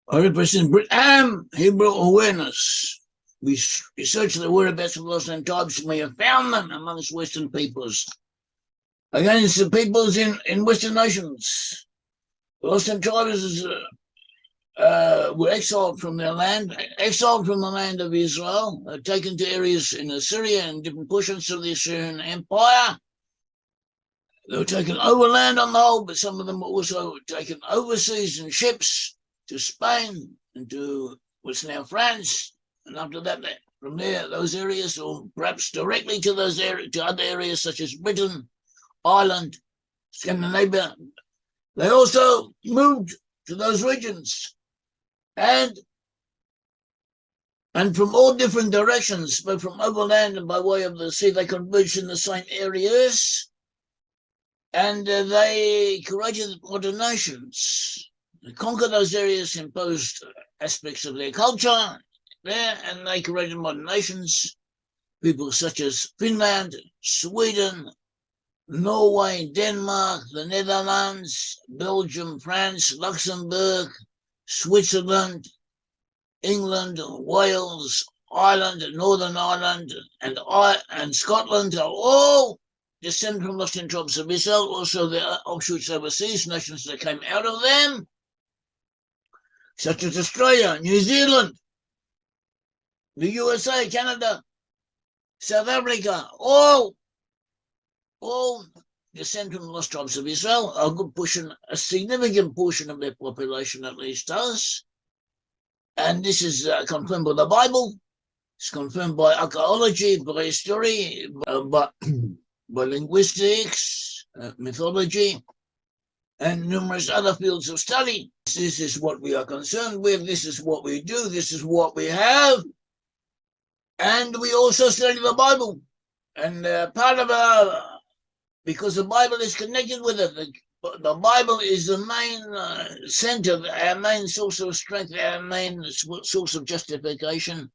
I represent Brit-Am, Hebrew awareness. We research the whereabouts of lost and tribes, and we have found them amongst Western peoples, against the peoples in Western nations. The lost and tribes were exiled from their land, exiled from the land of Israel, taken to areas in Assyria and different portions of the Assyrian Empire. They were taken overland on the whole, but some of them were also taken overseas in ships to Spain and to what's now France. And after that, from there, those areas, or perhaps directly to those areas, to other areas such as Britain, Ireland, Scandinavia. They also moved to those regions, and from all different directions, both from overland and by way of the sea, they converged in the same areas, and they created modern nations. They conquered those areas, imposed aspects of their culture there, and they created modern nations. People such as Finland, Sweden, Norway, Denmark, the Netherlands, Belgium, France, Luxembourg, Switzerland, England, Wales, Ireland, Northern Ireland, and Scotland are all descend from lost in tribes of Israel. Also, there are offshoots overseas, nations that came out of them, such as Australia, New Zealand, the USA, Canada, South Africa, all descend from the lost tribes of Israel. A good portion, a significant portion of their population at least does. And this is confirmed by the Bible. It's confirmed by archaeology, by history, by linguistics, mythology, and numerous other fields of study. This is what we are concerned with. This is what we do. This is what we have. And we also study the Bible. And part of our, because the Bible is connected with it, the Bible is the main center, our main source of strength, our main source of justification.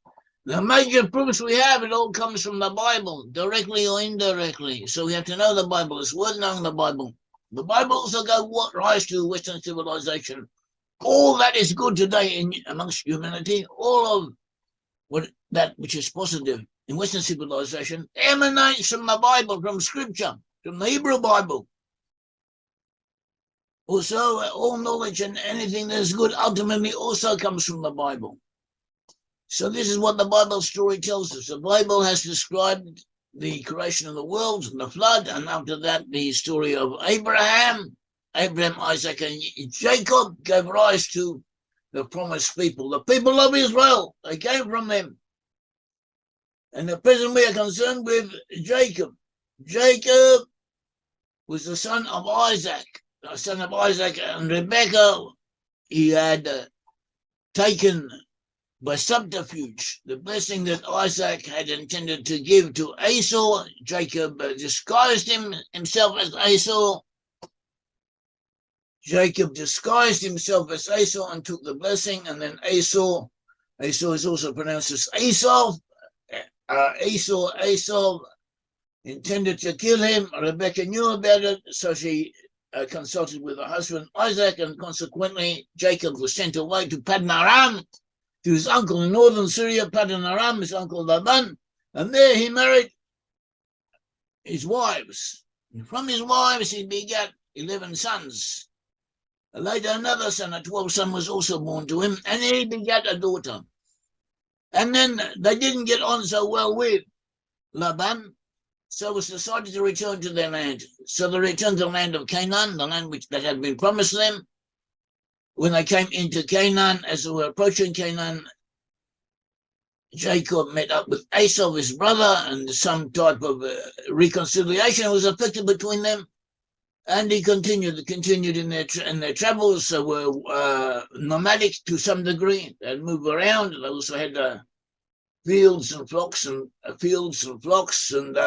The major proofs we have, it all comes from the Bible, directly or indirectly. So we have to know the Bible. It's worth knowing the Bible. The Bible also gave rise to Western civilization. All that is good today amongst humanity, all of that which is positive in Western civilization emanates from the Bible, from Scripture, from the Hebrew Bible. Also, all knowledge and anything that is good ultimately also comes from the Bible. So this is what the Bible story tells us. The Bible has described the creation of the world and the flood, and after that, the story of Abraham, Isaac, and Jacob gave rise to the promised people, the people of Israel. They came from them. And at present, we are concerned with Jacob. Jacob was the son of Isaac. The son of Isaac and Rebekah. He had taken by subterfuge the blessing that Isaac had intended to give to Esau. Jacob disguised himself as Esau. Jacob disguised himself as Esau and took the blessing, and then Esau is also pronounced as Esau. Esau intended to kill him. Rebekah knew about it, so she consulted with her husband Isaac, and consequently Jacob was sent away to Paddan Aram, to his uncle in northern Syria, Paddan Aram, his uncle Laban, and there he married his wives. And from his wives he begat 11 sons. Later another son, a 12th son, was also born to him, and he begat a daughter. And then they didn't get on so well with Laban, so it was decided to return to their land. So they returned to the land of Canaan, the land that had been promised them. When they came into Canaan, as they were approaching Canaan, Jacob met up with Esau, his brother, and some type of reconciliation was effected between them. And he continued in their travels. They were nomadic to some degree. They'd move around. They also had fields and flocks and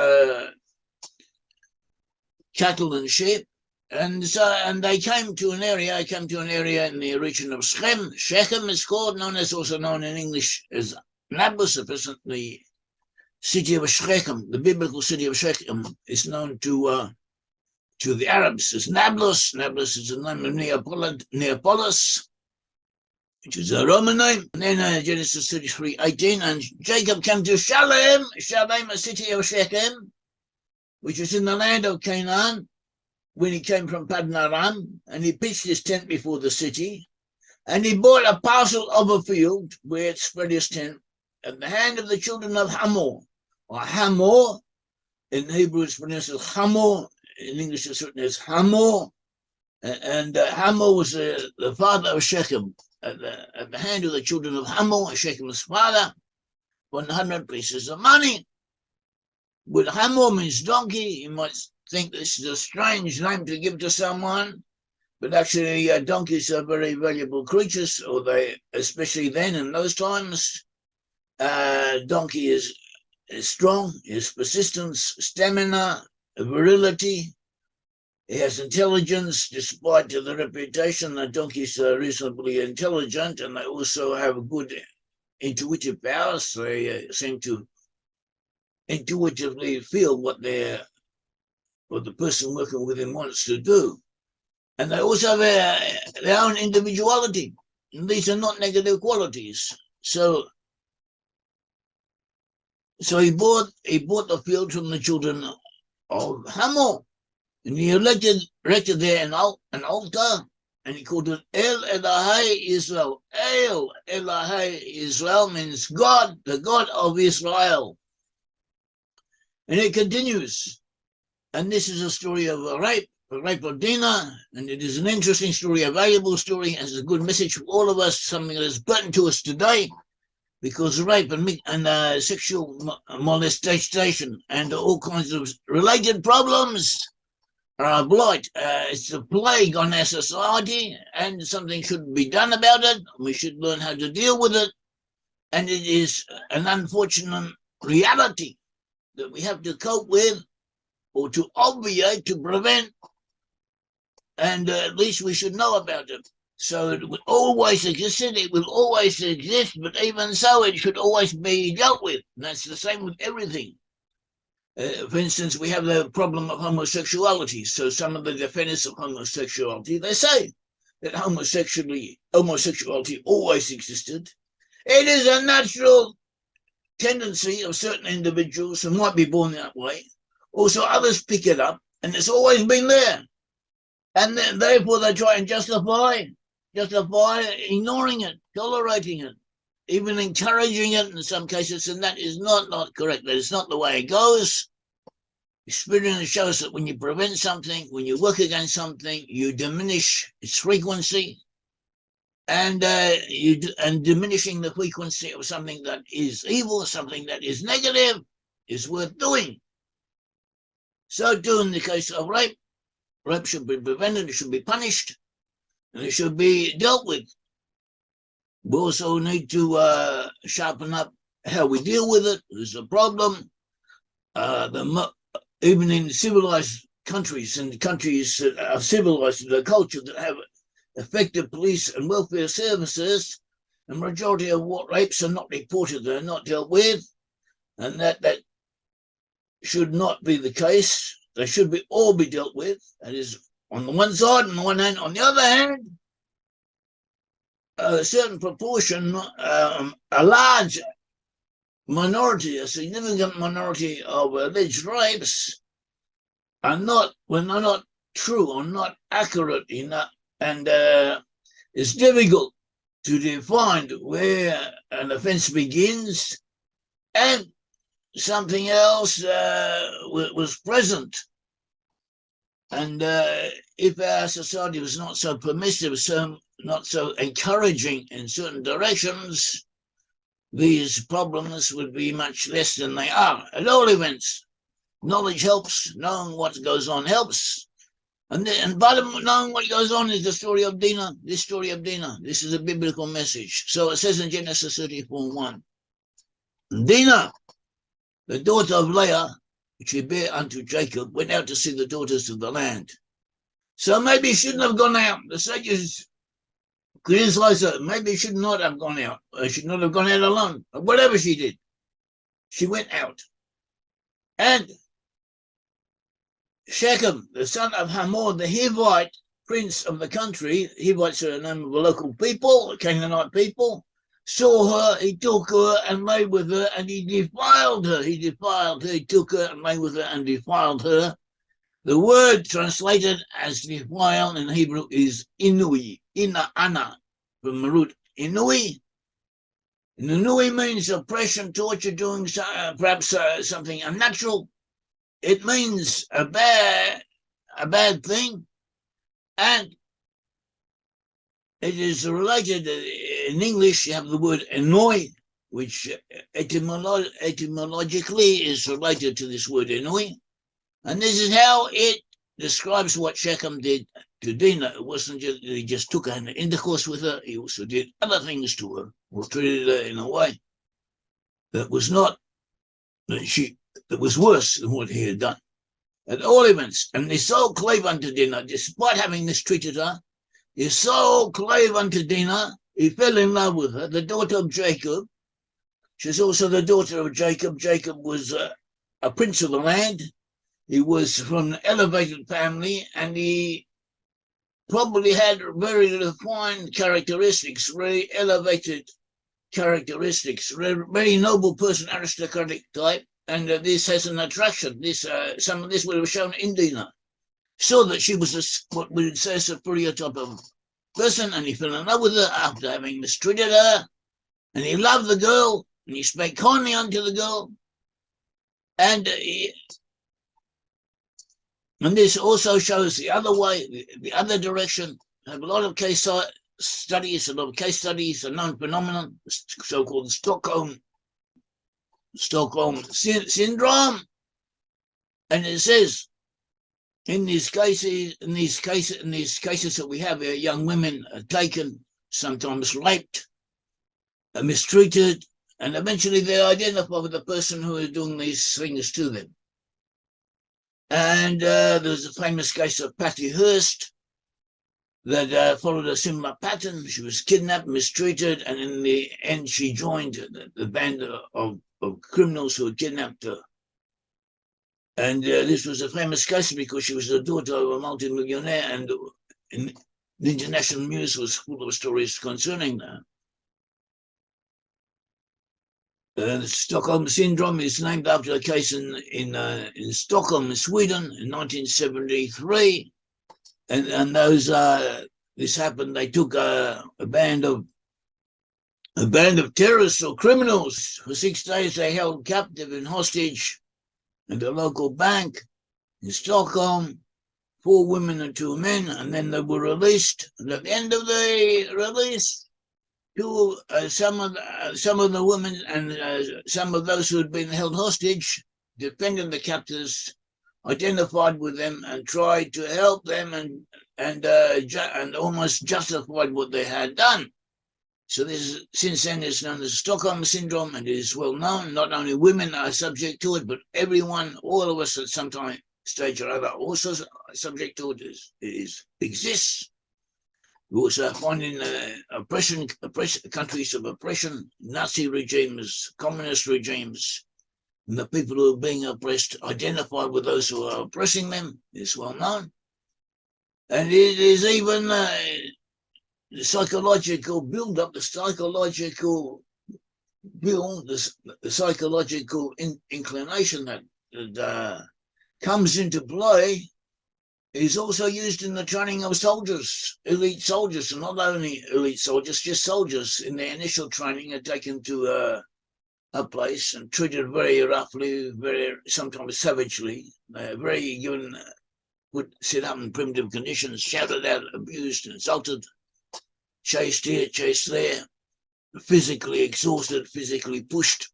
cattle and sheep. And they came to an area in the region of Shechem is called, also known in English as Nablus. The city of Shechem, the biblical city of Shechem, is known to the Arabs as Nablus. Nablus is the name of Neapolis. which is a Roman name. And then Genesis 33:18, and Jacob came to Shalem, a city of Shechem, which is in the land of Canaan, when he came from Paddan Aram, and he pitched his tent before the city, and he bought a parcel of a field where it spread his tent at the hand of the children of Hamor, or Hamor. In Hebrew it's pronounced as Hamor, in English it's written as Hamor, and Hamor was the father of Shechem. At the hand of the children of Hamor, Shechem's father, 100 pieces of money. But Hamor means donkey. You might think this is a strange name to give to someone, but actually donkeys are very valuable creatures, or they, especially then in those times. Donkey is strong, is persistence, stamina, virility. He has intelligence, despite the reputation that donkeys are reasonably intelligent, and they also have good intuitive powers. They seem to intuitively feel what the person working with him wants to do. And they also have their own individuality. And these are not negative qualities. So he bought the field from the children of Hamor, and he erected there an altar, and he called it El Elohei Israel. El Elohei Israel means God, the God of Israel. And it continues. And this is a story of a rape of Dinah, and it is an interesting story, a valuable story, and it's a good message for all of us, something that is pertinent to us today, because rape and sexual molestation and all kinds of related problems are a blight. It's a plague on our society, and something should be done about it. We should learn how to deal with it, and it is an unfortunate reality that we have to cope with, or to obviate, to prevent, and at least we should know about it. So it will always exist, but even so, it should always be dealt with. And that's the same with everything. For instance, we have the problem of homosexuality. So some of the defenders of homosexuality, they say that homosexuality always existed. It is a natural tendency of certain individuals who might be born that way. Also, others pick it up, and it's always been there. And then, therefore, they try and justify ignoring it, tolerating it, even encouraging it in some cases, and that is not correct. That is not the way it goes. Experience shows that when you prevent something, when you work against something, you diminish its frequency, and diminishing the frequency of something that is evil, something that is negative, is worth doing. So too in the case of rape. Rape should be prevented, it should be punished, and it should be dealt with. We also need to sharpen up how we deal with it. There's a problem. Even in civilized countries, and countries that are civilized, the culture that have effective police and welfare services, the majority of what rapes are not reported, they're not dealt with, and that should not be the case. They should all be dealt with. That is on the one side, on the one hand. On the other hand, a certain proportion, a large minority, a significant minority of alleged rapes are not true or not accurate enough, and it's difficult to define where an offence begins and something else was present. And if our society was not so permissive, not so encouraging in certain directions, these problems would be much less than they are. At all events, knowledge helps. Knowing what goes on helps. And by knowing what goes on is the story of Dinah. This story of Dinah. This is a biblical message. So it says in Genesis 34:1, Dinah, the daughter of Leah, which he bare unto Jacob, went out to see the daughters of the land. So maybe he shouldn't have gone out. The sages criticize her. Maybe she should not have gone out. She should not have gone out alone. But whatever she did, she went out. And Shechem, the son of Hamor the Hivite, prince of the country, Hivites are the name of the local people, Canaanite people, saw her, he took her and lay with her, and he defiled her. He took her and lay with her and defiled her. The word translated as defile in Hebrew is inui, ina-ana, from the root inui. Inui means oppression, torture, doing perhaps something unnatural. It means a bad thing, and it is related. In English, you have the word annoy, which etymologically is related to this word annoy. And this is how it describes what Shechem did to Dinah. It wasn't just that he just took her in intercourse with her, he also did other things to her, or treated her in a way that was not, that was worse than what he had done. At all events, and his soul clave unto Dinah, despite having mistreated her, his soul clave unto Dinah, he fell in love with her, the daughter of Jacob. She's also the daughter of Jacob. Jacob was a prince of the land. He was from an elevated family, and he probably had very refined characteristics, very elevated characteristics, very noble person, aristocratic type, and this has an attraction. Some of this would have shown in Dinah. Saw that she was what we would say a superior type of person, and he fell in love with her after having mistreated her, and he loved the girl, and he spake kindly unto the girl, and this also shows the other way, the other direction. I have a lot of case studies, a known phenomenon, so-called Stockholm syndrome, and it says in these cases that we have here, young women are taken, sometimes raped, mistreated, and eventually they identify with the person who is doing these things to them. And there's a famous case of Patty Hearst that followed a similar pattern. She was kidnapped, mistreated, and in the end she joined the band of criminals who had kidnapped her. And this was a famous case because she was the daughter of a multi-millionaire, and the international news was full of stories concerning that. The Stockholm syndrome is named after a case in Stockholm, in Sweden, in 1973, and those this happened. They took a band of terrorists or criminals. For 6 days. They held captive and hostage at a local bank in Stockholm, 4 women and 2 men, and then they were released. And at the end of the release, some of the women and some of those who had been held hostage defended the captors, identified with them, and tried to help them, and almost justified what they had done. So this, since then, is known as Stockholm syndrome, and it is well known. Not only women are subject to it, but everyone, all of us at some stage or other, also subject to it. Exists. We also find in oppression countries of oppression, Nazi regimes, communist regimes, and the people who are being oppressed identify with those who are oppressing them. It's well known. And it is even the psychological build-up, the psychological inclination that comes into play is also used in the training of soldiers, elite soldiers, and not only elite soldiers, just soldiers in their initial training are taken to a place and treated very roughly, very sometimes savagely. They're very given, put set up in primitive conditions, shouted at, abused, insulted, chased here, chased there, physically exhausted, physically pushed,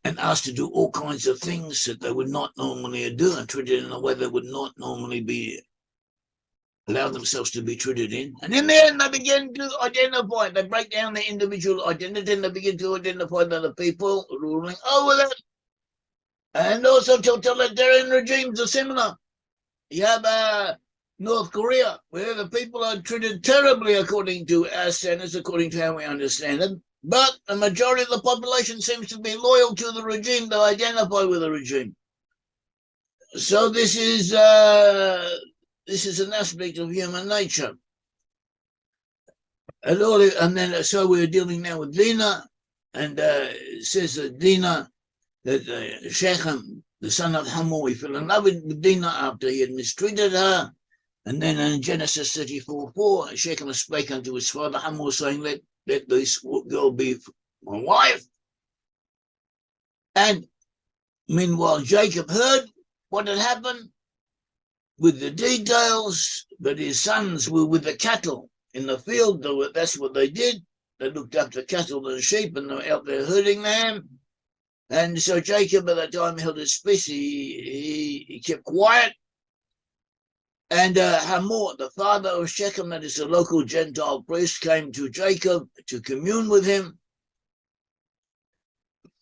and asked to do all kinds of things that they would not normally do, and treated in a way they would not normally allow themselves to be treated in. And in the end, they begin to identify, they break down their individual identity, and they begin to identify that the people ruling over them. And also totalitarian regimes are similar. You have North Korea, where the people are treated terribly according to our standards, according to how we understand them. But the majority of the population seems to be loyal to the regime. They identify with the regime. So this is this is an aspect of human nature. And then so we're dealing now with Dinah, and it says that Dinah, that Shechem, the son of Hamor, he fell in love with Dinah after he had mistreated her. And then in Genesis 34:4, Shechem spake unto his father Hamor, saying, let this girl be my wife. And meanwhile, Jacob heard what had happened with the details, but his sons were with the cattle in the field. That's what they did. They looked after cattle and sheep, and they were out there herding them. And so Jacob, at that time, held his peace. He kept quiet. And Hamor, the father of Shechem, that is a local Gentile priest, came to Jacob to commune with him.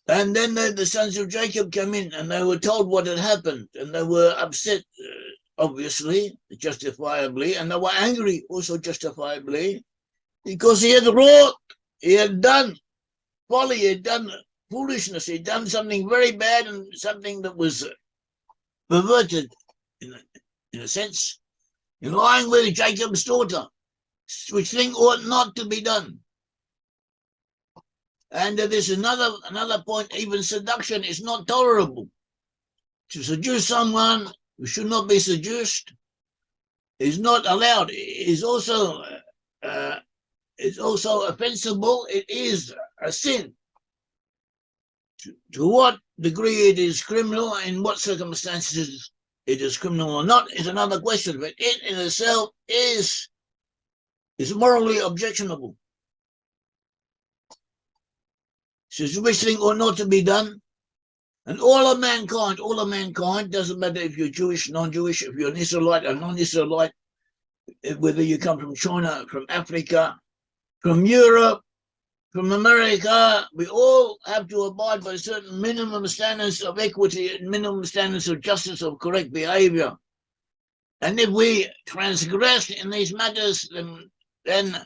And then the sons of Jacob came in, and they were told what had happened, and they were upset, obviously, justifiably, and they were angry, also justifiably, because he had wrought, he had done folly, he had done foolishness, he had done something very bad and something that was perverted, in a sense, in lying with Jacob's daughter, which thing ought not to be done. And there's another point, even seduction is not tolerable. To seduce someone who should not be seduced is not allowed. It is also offensible. It is a sin. To what degree it is criminal, in what circumstances it is criminal or not, is another question. But it in itself is morally objectionable. Says which thing ought not to be done. And all of mankind, doesn't matter if you're Jewish, non-Jewish, if you're an Israelite or non-Israelite, whether you come from China, from Africa, from Europe, from America, we all have to abide by certain minimum standards of equity and minimum standards of justice, of correct behavior. And if we transgress in these matters, then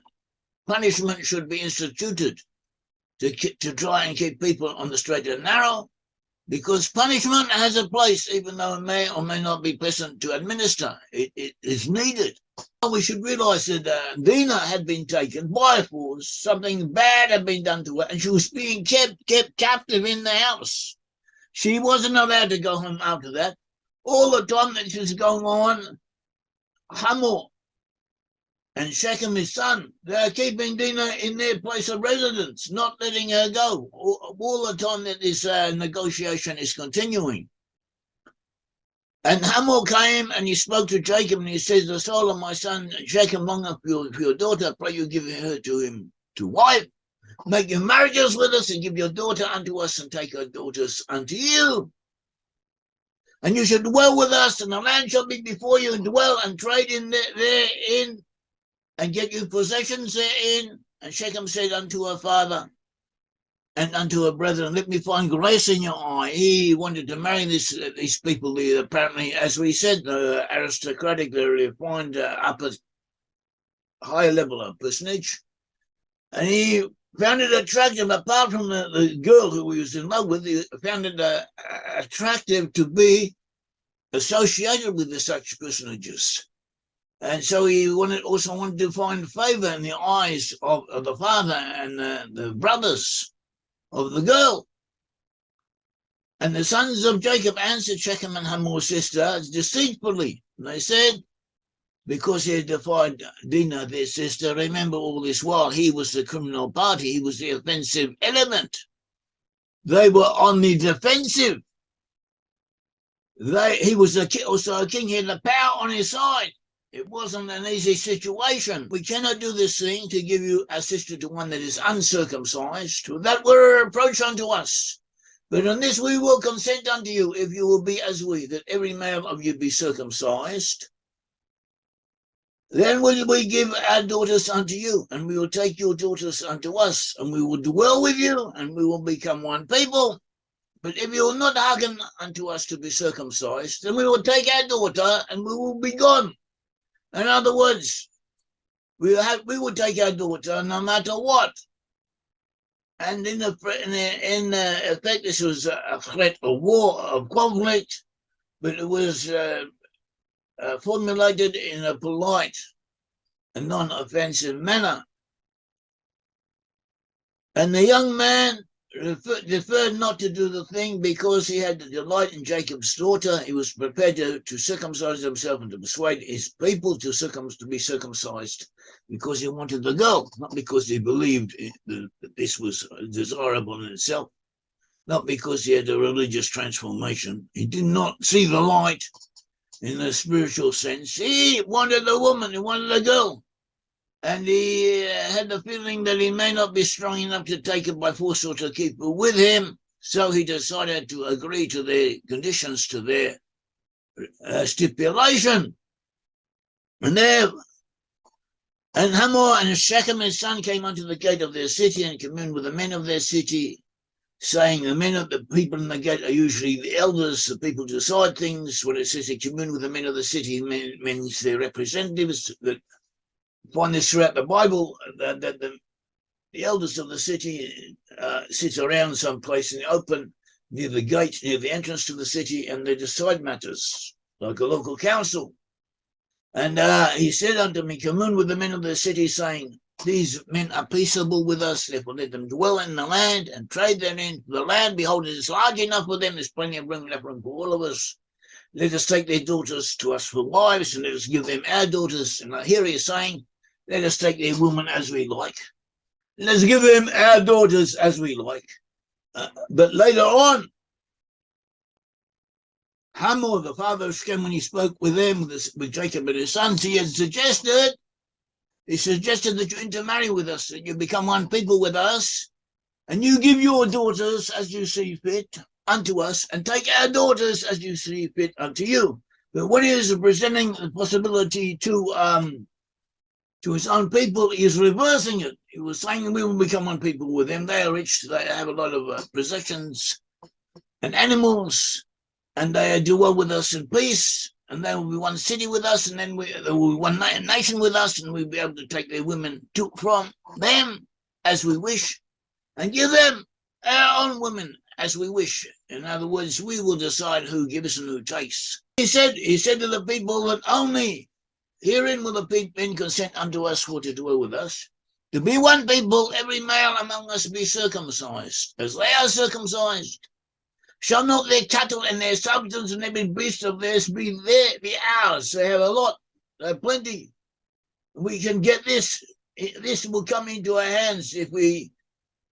punishment should be instituted to try and keep people on the straight and narrow, because punishment has a place, even though it may or may not be pleasant to administer. It is needed. We should realize that Dinah had been taken by force. Something bad had been done to her, and she was being kept captive in the house. She wasn't allowed to go home after that. All the time that she was going on, Hamor and Shechem, his son, they are keeping Dinah in their place of residence, not letting her go, all the time that this negotiation is continuing. And Hamor came and he spoke to Jacob, and he says, the soul of my son Jacob longeth for your daughter. I pray you give her to him to wife. Make your marriages with us, and give your daughter unto us, and take her daughters unto you. And you should dwell with us, and the land shall be before you, and dwell and trade in therein, and get you possessions therein. And Shechem said unto her father and unto her brethren, let me find grace in your eye. He wanted to marry these people. Apparently, as we said, aristocratic, they refined upper, higher level of personage. And he found it attractive, apart from the girl who he was in love with, he found it attractive to be associated with such personages. And so he also wanted to find favor in the eyes of the father and the brothers of the girl. And the sons of Jacob answered Shechem and Hamor's sister deceitfully. And they said, because he had defied Dinah, their sister, remember all this while he was the criminal party, he was the offensive element. They were on the defensive. He was also a king, he had the power on his side. It wasn't an easy situation. We cannot do this thing to give you a sister to one that is uncircumcised. That were a reproach unto us. But on this we will consent unto you, if you will be as we, that every male of you be circumcised. Then will we give our daughters unto you, and we will take your daughters unto us, and we will dwell with you, and we will become one people. But if you will not hearken unto us to be circumcised, then we will take our daughter, and we will be gone. In other words, we would take our daughter no matter what. And in effect, this was a threat of war, of conflict, but it was formulated in a polite and non-offensive manner. And the young man deferred not to do the thing because he had the delight in Jacob's daughter. He was prepared to circumcise himself and to persuade his people to be circumcised because he wanted the girl, not because he believed that this was desirable in itself, not because he had a religious transformation. He did not see the light in a spiritual sense. He wanted a woman, he wanted a girl. And he had the feeling that he may not be strong enough to take it by force or to keep her with him. So he decided to agree to their conditions, to their stipulation. And Hamor and Shechem his son came unto the gate of their city and communed with the men of their city, saying the people in the gate are usually the elders, the people decide things. When it says they commune with the men of the city, it means their representatives. That find this throughout the Bible, that the elders of the city sit around someplace in the open, near the gate, near the entrance to the city, and they decide matters, like a local council. And he said unto me, commune with the men of the city, saying, these men are peaceable with us, therefore let them dwell in the land and trade therein. The land, behold, it is large enough for them, there's plenty of room left for all of us. Let us take their daughters to us for wives, and let us give them our daughters. And here he is saying, let us take their women as we like. Let's give them our daughters as we like. But later on, Hamor, the father of Shechem, when he spoke with them, with Jacob and his sons, he suggested that you intermarry with us, that you become one people with us, and you give your daughters as you see fit unto us, and take our daughters as you see fit unto you. But when he is presenting the possibility to his own people, he is reversing it. He was saying we will become one people with them. They are rich, they have a lot of possessions and animals, and they do well with us in peace, and they will be one city with us, and then they will be one nation with us, and we'll be able to take their women from them as we wish, and give them our own women as we wish. In other words, we will decide who gives and who takes. He said to the people that only herein will the men consent unto us for to dwell with us. To be one people, every male among us be circumcised, as they are circumcised. Shall not their cattle and their substance and every beast of theirs be ours? They have a lot, they have plenty. We can get this. This will come into our hands if we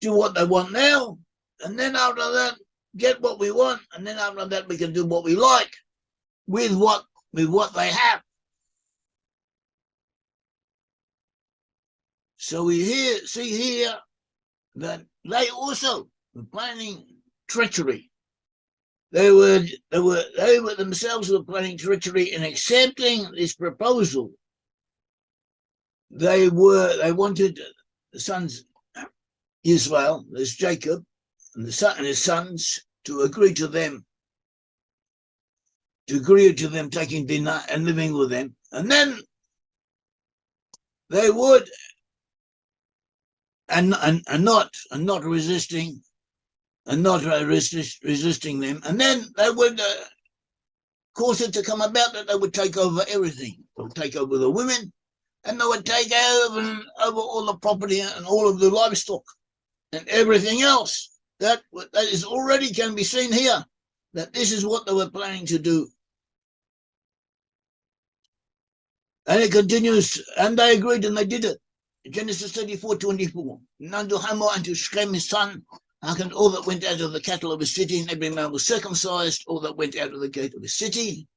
do what they want now, and then after that, get what we want, and then after that, we can do what we like with what they have. So we see here that they also were planning treachery. They themselves were planning treachery in accepting this proposal. They wanted the sons Israel, there's Jacob, and his sons, to agree to them taking Dinah and living with them, and then they would and not resisting them, and then they would cause it to come about that they would take over everything. They would take over the women, and they would take over all the property and all of the livestock and everything else. That is already can be seen here, that this is what they were planning to do. And it continues, and they agreed and they did it. Genesis 34:24. And unto Hamor and to Shechem his son, hearkened all that went out of the cattle of his city, and every man was circumcised, all that went out of the gate of his city.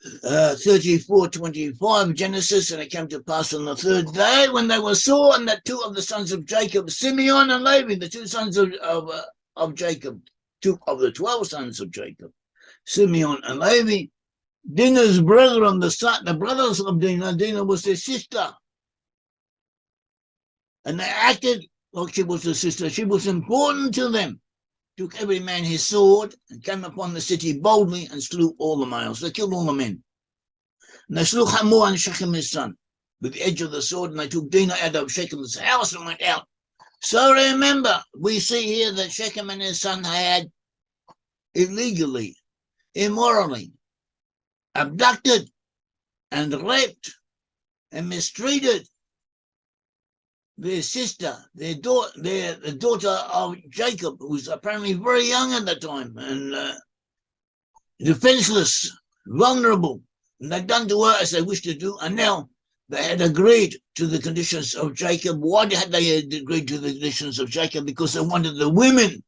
34:25 Genesis, and it came to pass on the third day when they were sore, and that two of the sons of Jacob, Simeon and Levi, the two sons of Jacob, two of the 12 sons of Jacob, Simeon and Levi, Dinah's brethren, the brothers of Dinah. Dinah was their sister, and they acted like she was their sister. She was important to them. Took every man his sword and came upon the city boldly and slew all the males. They killed all the men. And they slew Hamor and Shechem his son with the edge of the sword, and they took Dinah out of Shechem's house and went out. So remember, we see here that Shechem and his son had illegally, immorally abducted and raped and mistreated their sister, the daughter of Jacob, who was apparently very young at the time and defenseless, vulnerable. And they'd done to her as they wished to do, and now they had agreed to the conditions of Jacob. Why had they agreed to the conditions of Jacob? Because they wanted the women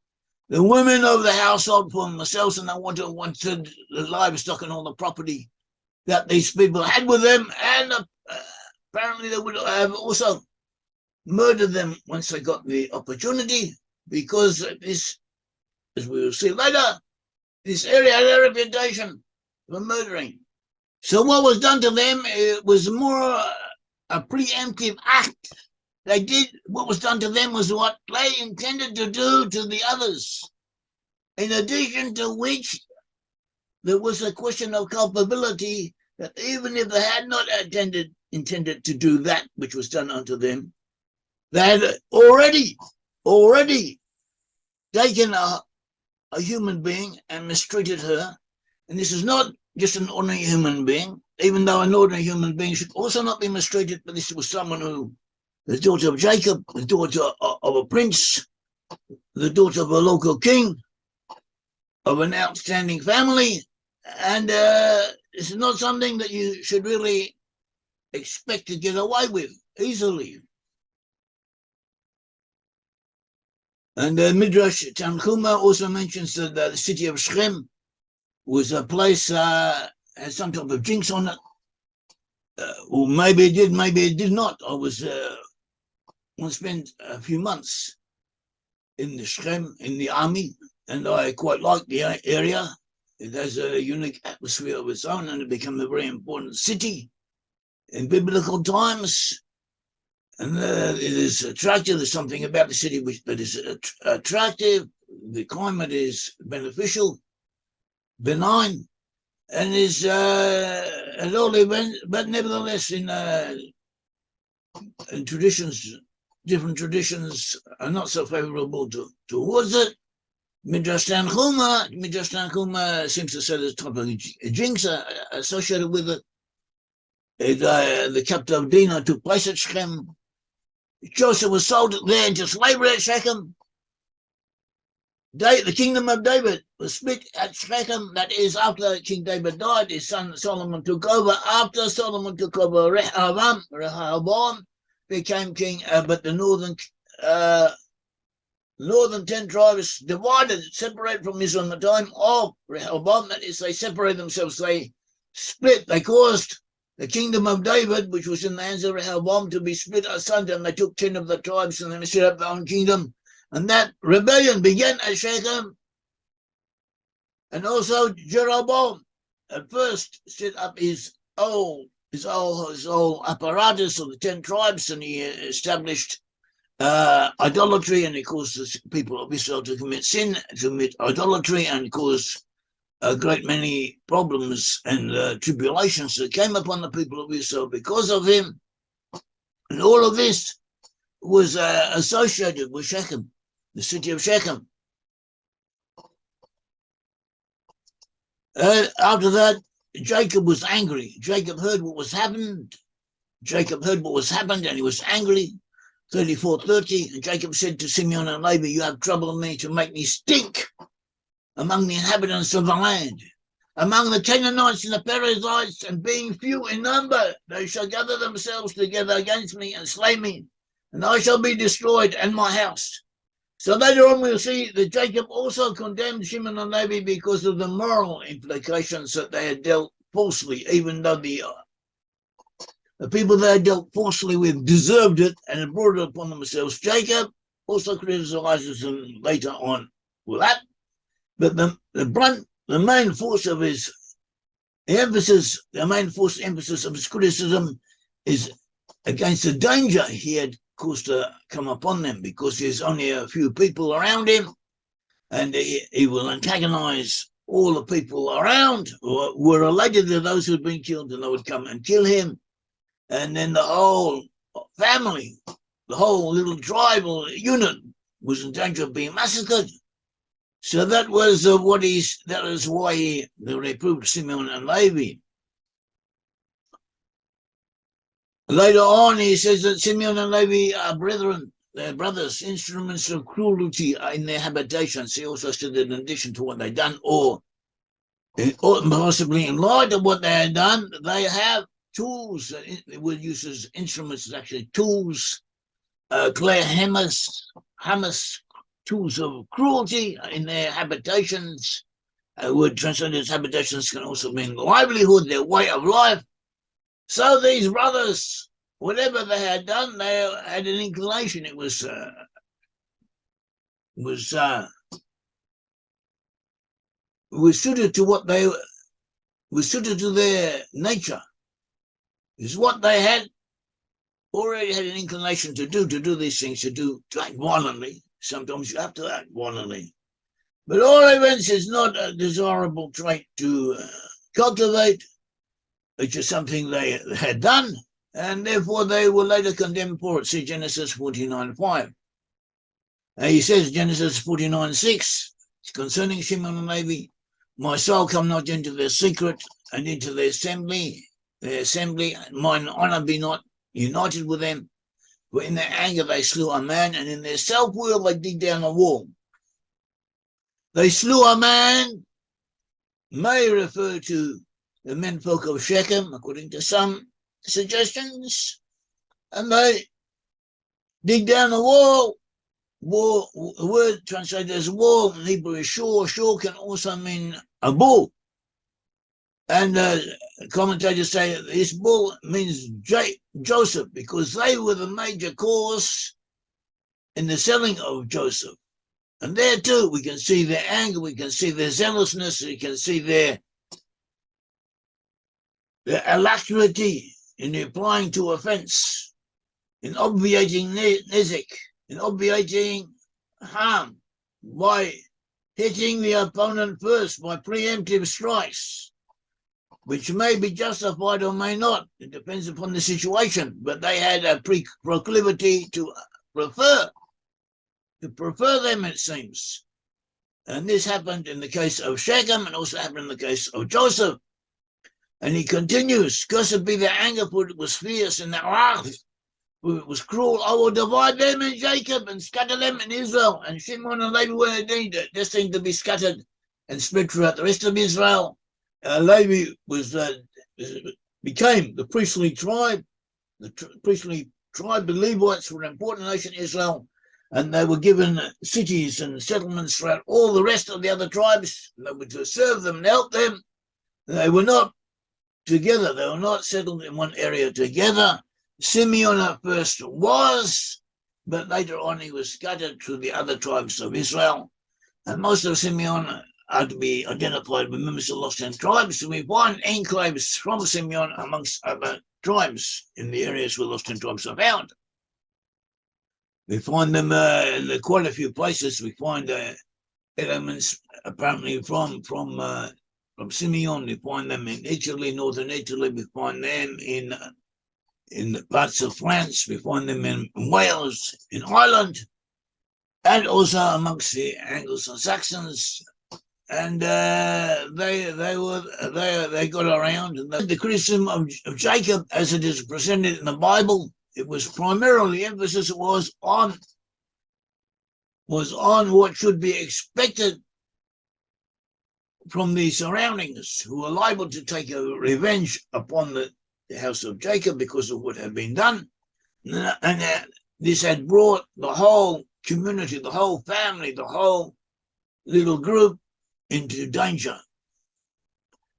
of the household for themselves, and they wanted the livestock and all the property that these people had with them, and apparently they would have also murdered them once they got the opportunity, because this, as we will see later, this area had a reputation for murdering. So what was done to them, it was more a preemptive act. They did, what was done to them was what they intended to do to the others. In addition to which, there was a question of culpability, that even if they had not intended to do that which was done unto them, they had already taken a human being and mistreated her. And this is not just an ordinary human being, even though an ordinary human being should also not be mistreated, but this was someone who, the daughter of Jacob, the daughter of a prince, the daughter of a local king, of an outstanding family. And this is not something that you should really expect to get away with easily. And Midrash Tanchuma also mentions that the city of Shechem was a place had some type of jinx on it, or maybe it did, maybe it did not. I was once spent a few months in the Shechem, in the army, and I quite liked the area. It has a unique atmosphere of its own, and it became a very important city in biblical times. And it is attractive. There's something about the city that is attractive. The climate is beneficial, benign, and is at all events, but nevertheless, in traditions, different traditions are not so favorable towards it. Midrash Tanchuma seems to say there's a type of jinx associated with it. The captive of Dinah took place at Shechem. Joseph was sold there into slavery at Shechem. The kingdom of David was split at Shechem. That is, after King David died, his son Solomon took over. After Solomon took over, Rehoboam became king, but the northern 10 tribes divided, separated from Israel in the time of Rehoboam. That is, they separated themselves, they split, they caused the kingdom of David, which was in the hands of Rehoboam, to be split asunder, and they took 10 of the tribes and then set up their own kingdom. And that rebellion began at Shechem. And also Jeroboam at first set up his whole apparatus of the 10 tribes, and he established idolatry, and he caused the people of Israel to commit sin, to commit idolatry, and caused a great many problems and tribulations that came upon the people of Israel because of him. And all of this was associated with Shechem, the city of Shechem. After that, Jacob was angry. Jacob heard what was happened. And he was angry. 34:30, and Jacob said to Simeon and Levi, "You have troubled me to make me stink among the inhabitants of the land, among the Canaanites and the Perizzites, and being few in number, they shall gather themselves together against me and slay me, and I shall be destroyed and my house." So later on we'll see that Jacob also condemned Simeon and Levi because of the moral implications that they had dealt falsely, even though the people they had dealt falsely with deserved it and had brought it upon themselves. Jacob also criticizes them later on for that. But the main force of his emphasis, the main force emphasis of his criticism is against the danger he had caused to come upon them, because there's only a few people around him, and he will antagonize all the people around who were related to those who had been killed, and they would come and kill him. And then the whole family, the whole little tribal unit was in danger of being massacred. So that was that is why they reproved Simeon and Levi. Later on, he says that Simeon and Levi are brethren, their brothers, instruments of cruelty in their habitations. He also said that in addition to what they've done, or possibly in light of what they had done, they have tools. They were used as instruments, actually tools, clear hammers, tools of cruelty in their habitations. Word translated as habitations can also mean livelihood, their way of life. So these brothers, whatever they had done, they had an inclination. It was suited to what they was suited to their nature. Is what they had already had an inclination to do these things, to act violently. Sometimes you have to act violently. But all events is not a desirable trait to cultivate. It's just something they had done, and therefore they were later condemned for it. See Genesis 49:5. He says, Genesis 49:6, concerning Simeon and Levi, my soul come not into their secret and into their assembly, mine honor be not united with them. For in their anger they slew a man, and in their self-will they dig down a wall. They slew a man may refer to the menfolk of Shechem, according to some suggestions, and they dig down a wall. A word translated as wall in Hebrew is shore. Shore can also mean a bull. And commentators say that this bull means Joseph, because they were the major cause in the selling of Joseph. And there too, we can see their anger, we can see their zealousness, we can see their alacrity in applying to offense, in obviating nezek, in obviating harm by hitting the opponent first by preemptive strikes, which may be justified or may not. It depends upon the situation, but they had a proclivity to prefer them, it seems. And this happened in the case of Shechem and also happened in the case of Joseph. And he continues, cursed be their anger, for it was fierce, and their wrath, for it was cruel. I will divide them in Jacob and scatter them in Israel. And Shimon and Levi were indeed destined to be scattered and spread throughout the rest of Israel. Levi became the priestly tribe. The priestly tribe, the Levites were an important nation in Israel, and they were given cities and settlements throughout all the rest of the other tribes. They were to serve them and help them. They were not together. They were not settled in one area together. Simeon at first was, but later on he was scattered through the other tribes of Israel. And most of Simeon are to be identified with members of lost 10 tribes. So we find enclaves from Simeon amongst other tribes in the areas where lost 10 tribes are found. We find them in quite a few places. We find elements apparently from Simeon. We find them in Italy, northern Italy. We find them in the parts of France. We find them in Wales, in Ireland, and also amongst the Angles and Saxons. And they got around. And the criticism of Jacob, as it is presented in the Bible, it was primarily the emphasis was on what should be expected from the surroundings, who were liable to take a revenge upon the house of Jacob because of what had been done. And this had brought the whole community, the whole family, the whole little group into danger.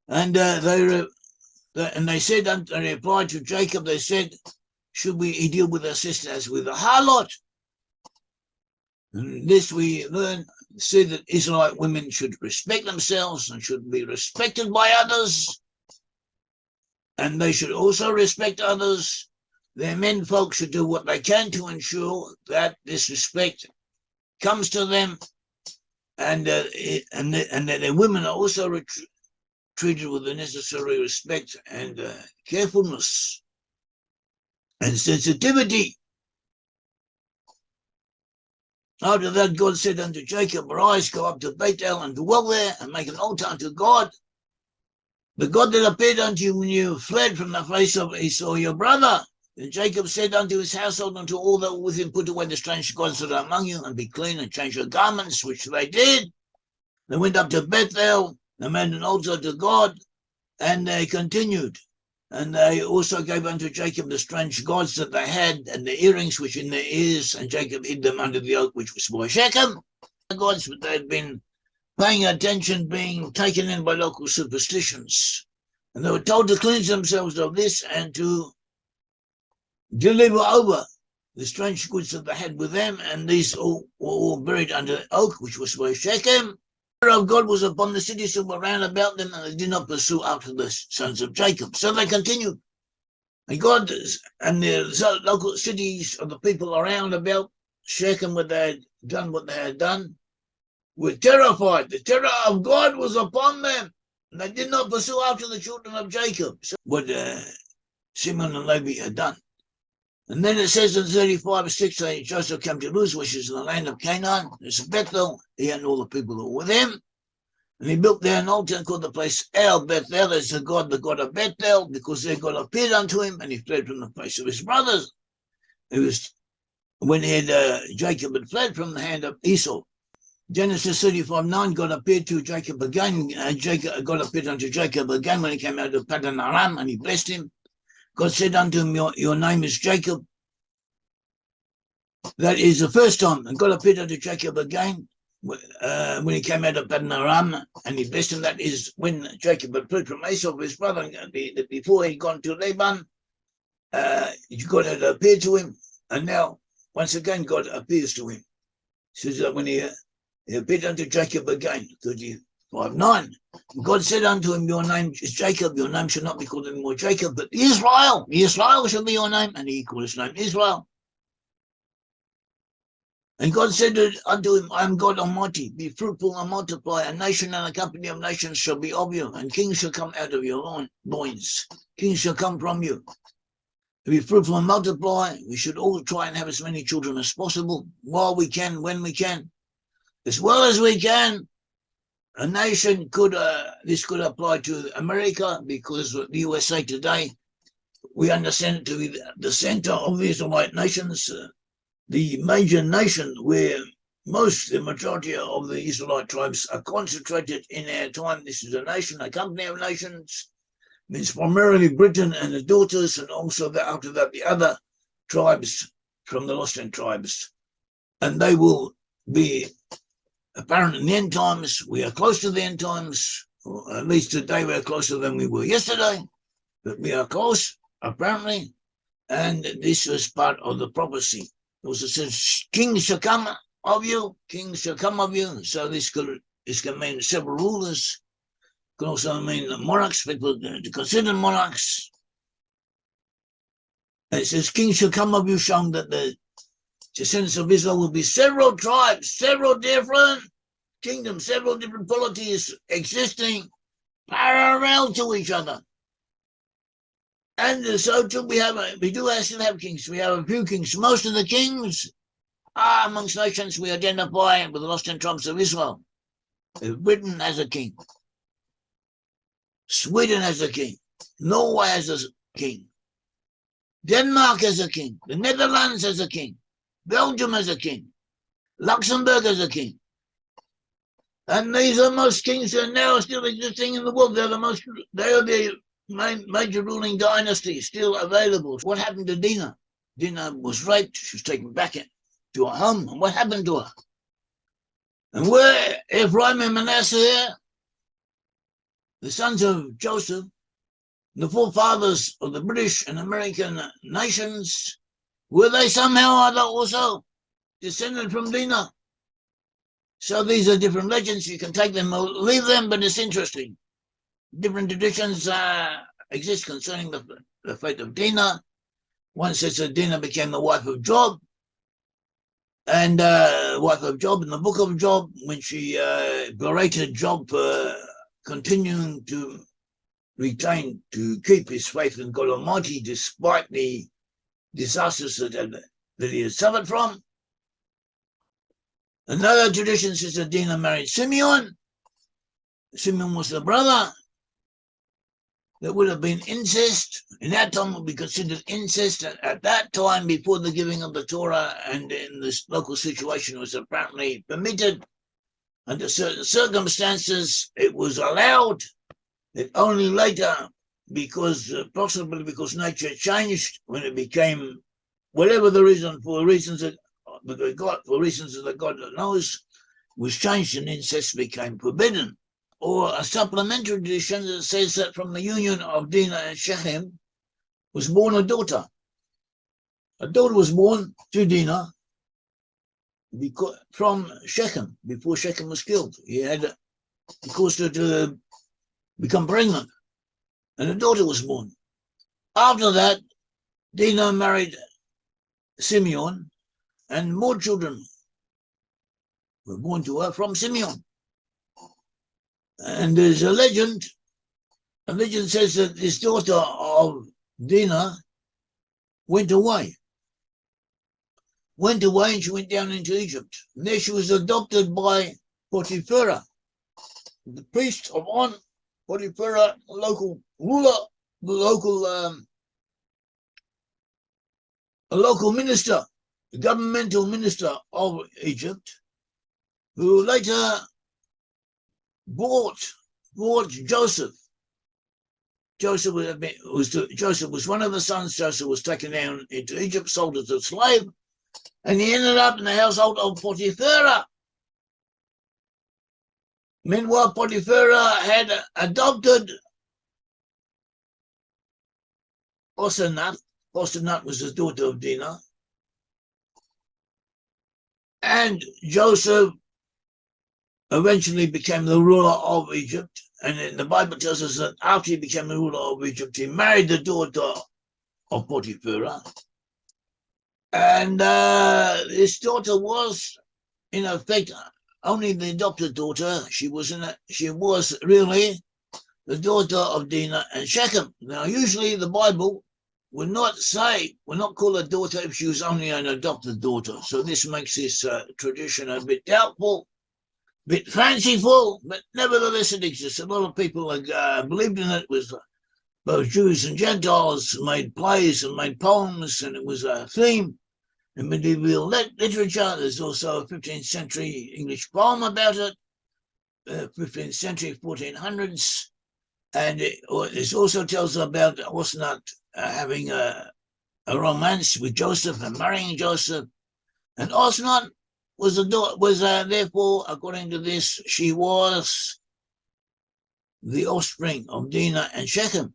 And they said, they replied to Jacob, they said, should we deal with our sister as with a harlot? And this we learn, said that Israelite women should respect themselves and should be respected by others. And they should also respect others. Their men folk should do what they can to ensure that this respect comes to them, and that their women are also treated with the necessary respect and carefulness and sensitivity. After that, God said unto Jacob, arise, go up to Brit-Am and dwell there, and make an altar unto God, the God that appeared unto you when you fled from the face of Esau your brother. And Jacob said unto his household, unto all that were with him, put away the strange gods that are among you, and be clean, and change your garments, which they did. They went up to Bethel, they made an altar to God, and they continued. And they also gave unto Jacob the strange gods that they had, and the earrings which in their ears, and Jacob hid them under the oak which was by Shechem. The gods that they had been paying attention, being taken in by local superstitions. And they were told to cleanse themselves of this and to deliver over the strange goods that they had with them, and these were all buried under the oak which was by Shechem. The fear of God was upon the cities that were round about them, and they did not pursue after the sons of Jacob. So they continued. And God and the local cities of the people around about Shechem, what they had done, were terrified. The terror of God was upon them, and they did not pursue after the children of Jacob. So what Simeon and Levi had done. And then it says in 35:6, Joseph came to Luz, which is in the land of Canaan. It's Bethel, he and all the people that were with him. And he built there an altar and called the place El Bethel, as the God of Bethel, because their God appeared unto him, and he fled from the face of his brothers. It was when Jacob had fled from the hand of Esau. Genesis 35:9, God appeared to Jacob again. God appeared unto Jacob again when he came out of Paddan Aram, and he blessed him. God said unto him, your name is Jacob. That is the first time. And God appeared unto Jacob again when he came out of Paddan Aram, and he blessed him. That is when Jacob had fled from Esau, his brother, before he'd gone to Laban. God had appeared to him, and now, once again, God appears to him. He says that when he appeared unto Jacob again, 35:9. God said unto him, your name is Jacob, your name shall not be called anymore Jacob, but Israel. Israel shall be your name, and he called his name Israel. And God said unto him, I am God Almighty, be fruitful and multiply, a nation and a company of nations shall be of you, and kings shall come out of your loins. Kings shall come from you. To be fruitful and multiply, we should all try and have as many children as possible, while we can, when we can, as well as we can. A nation this could apply to America, because the USA today, we understand it to be the center of the Israelite nations, the major nation where the majority of the Israelite tribes are concentrated in our time. This is a nation, a company of nations, means primarily Britain and the daughters, and also after that the other tribes from the lost tribes, and they will be apparent in the end times. We are close to the end times, or at least today we are closer than we were yesterday, but we are close, apparently, and this was part of the prophecy. It also says, kings shall come of you, kings shall come of you. So this can mean several rulers, it can also mean monarchs, people to consider monarchs. And it says, kings shall come of you, showing that the descendants of Israel will be several tribes, several different kingdoms, several different polities existing parallel to each other. And so too we do still have kings. We have a few kings. Most of the kings are amongst nations we identify with the lost tribes of Israel. Britain has a king. Sweden has a king. Norway has a king. Denmark has a king. The Netherlands has a king. Belgium has a king. Luxembourg has a king. And these are most kings that are now still existing in the world. They are the major ruling dynasty still available. What happened to Dinah? Dinah was raped. She was taken back to her home. And what happened to her? And where Ephraim and Manasseh here, the sons of Joseph, the forefathers of the British and American nations, were they somehow or other also descended from Dinah? So these are different legends. You can take them or leave them, but it's interesting. Different traditions exist concerning the fate of Dinah. One says that Dinah became the wife of Job, and wife of Job in the book of Job, when she berated Job for continuing to keep his faith in God Almighty despite the disasters that he had suffered from. Another tradition says that Dinah married Simeon. Simeon was the brother that would have been incest. In that time would be considered incest. At that time, before the giving of the Torah, and in this local situation, was apparently permitted. Under certain circumstances, it was allowed. It only later, possibly because nature changed, when it became, whatever the reason, for reasons that God knows, was changed, and incest became forbidden. Or a supplementary tradition that says that from the union of Dinah and Shechem was born a daughter. A daughter was born to Dinah from Shechem, before Shechem was killed. He caused her to become pregnant, and a daughter was born. After that, Dinah married Simeon, and more children were born to her from Simeon. And there's a legend says that this daughter of Dinah went away, and she went down into Egypt. And there she was adopted by Potipharah, the priest of On, Potipharah, local ruler, a local minister, the governmental minister of Egypt, who later bought Joseph. Joseph was one of the sons. Joseph was taken down into Egypt, sold as a slave, and he ended up in the household of Potipharah. Meanwhile, Potipharah had adopted Osenat. Osenat was the daughter of Dinah. And Joseph eventually became the ruler of Egypt. And the Bible tells us that after he became the ruler of Egypt, he married the daughter of Potipharah. And this daughter was, in effect, only the adopted daughter. She was really the daughter of Dinah and Shechem. Now, usually the Bible would not call a daughter if she was only an adopted daughter. So this makes this tradition a bit doubtful, a bit fanciful, but nevertheless it exists. A lot of people believed in it. With both Jews and Gentiles made plays and made poems, and it was a theme in medieval literature. There's also a 15th century English poem about it, 15th century, 1400s. And it also tells about Osnat having a romance with Joseph and marrying Joseph. And Osnat was therefore, according to this, she was the offspring of Dinah and Shechem.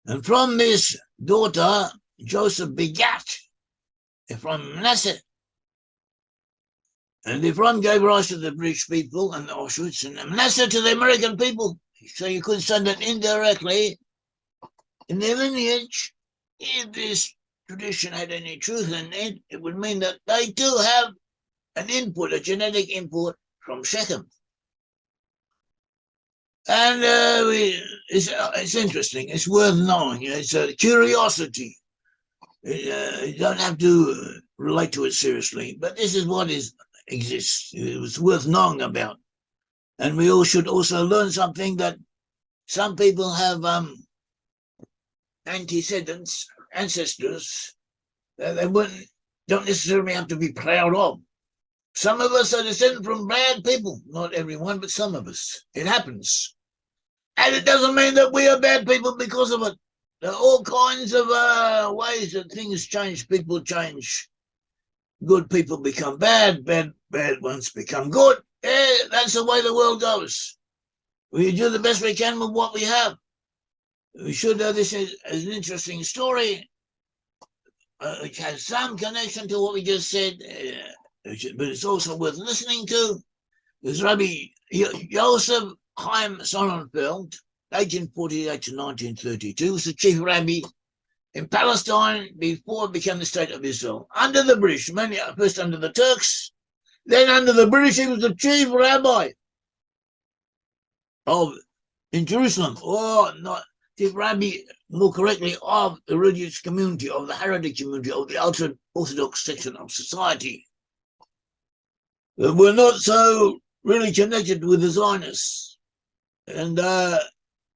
And from this daughter, Joseph begat Ephraim and Manasseh. And Ephraim gave rise to the British people and the Auschwitz, and Manasseh to the American people. So you could say that indirectly, in their lineage, if this tradition had any truth in it, it would mean that they too have an input, a genetic input from Shechem. And it's interesting. It's worth knowing. It's a curiosity. You don't have to relate to it seriously, but this is what exists. It was worth knowing about. And we all should also learn something, that some people have antecedents, ancestors, that they don't necessarily have to be proud of. Some of us are descended from bad people. Not everyone, but some of us. It happens. And it doesn't mean that we are bad people because of it. There are all kinds of ways that things change. People change. Good people become bad. Bad ones become good. Yeah, that's the way the world goes. We do the best we can with what we have. We should know this is an interesting story, which has some connection to what we just said, but it's also worth listening to. There's Rabbi Yosef Chaim Sonnenfeld, 1848 to 1932, was the chief rabbi in Palestine before it became the state of Israel. Under the British, first under the Turks, then under the British, he was the chief rabbi in Jerusalem, or not chief rabbi, more correctly, of the religious community, of the Haredi community, of the ultra-Orthodox section of society. We're not so really connected with the Zionists. And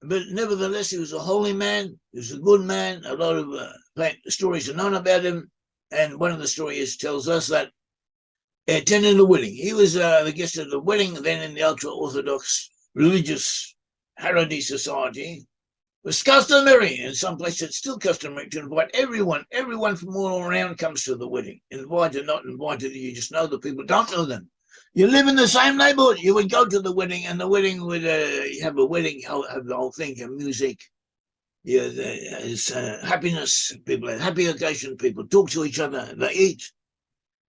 but nevertheless, he was a holy man. He was a good man. A lot of stories are known about him. And one of the stories tells us that he attended the wedding. He was the guest of the wedding. Then in the ultra-Orthodox religious Haredi society, it was customary. In some places, it's still customary to invite everyone. Everyone from all around comes to the wedding. Invited, not invited, you just know the people, don't know them. You live in the same neighborhood, you would go to the wedding, and the wedding would have a wedding, have the whole thing, music, there's happiness, people have happy occasion, people talk to each other, they eat.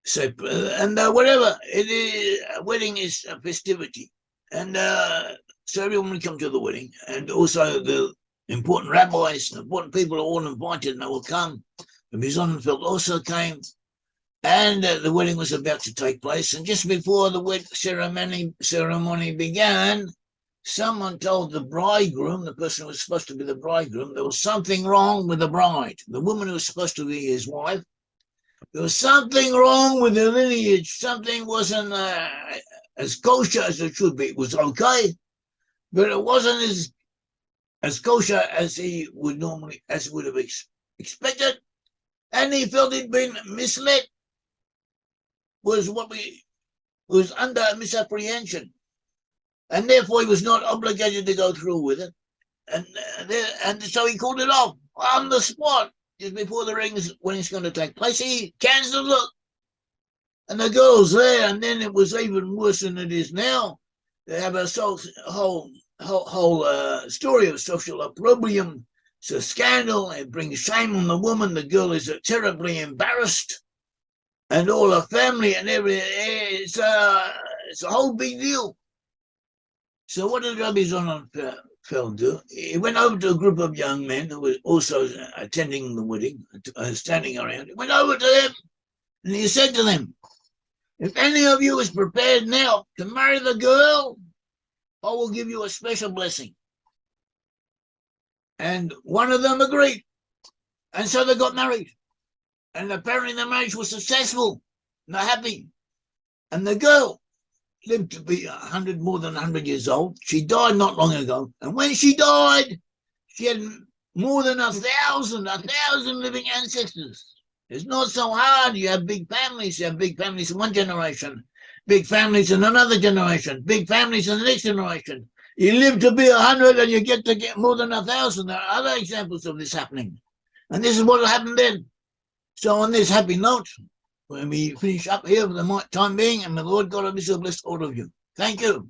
So, and whatever, it is, a wedding is a festivity. And so everyone would come to the wedding, and also the important rabbis, important people are all invited, and they will come. The Sonnenfeld also came, and the wedding was about to take place. And just before the wedding ceremony began, someone told the bridegroom, the person who was supposed to be the bridegroom, there was something wrong with the bride, the woman who was supposed to be his wife. There was something wrong with the lineage. Something wasn't as kosher as it should be. It was okay, but it wasn't as kosher as he would normally, as would have expected. And he felt he'd been misled. Was under misapprehension, and therefore he was not obligated to go through with it. And so he called it off on the spot. Just before the rings, when it's going to take place, he cancelled it. And the girl's there, and then it was even worse than it is now. They have a whole story of social opprobrium. It's a scandal. It brings shame on the woman. The girl is terribly embarrassed, and all her family and everything. It's a whole big deal. So what did Rabbi Sonnenfeld do? He went over to a group of young men who were also attending the wedding, standing around. He went over to them, and he said to them, if any of you is prepared now to marry the girl, I will give you a special blessing. And one of them agreed. And so they got married. And apparently the marriage was successful. And they're happy. And the girl lived to be more than 100 years old. She died not long ago. And when she died, she had more than 1,000 living ancestors. It's not so hard. You have big families. You have big families in one generation, big families in another generation, big families in the next generation. You live to be 100 and you get more than 1,000. There are other examples of this happening. And this is what happened then. So on this happy note, when we finish up here for the time being, and the Lord God of Israel bless all of you. Thank you.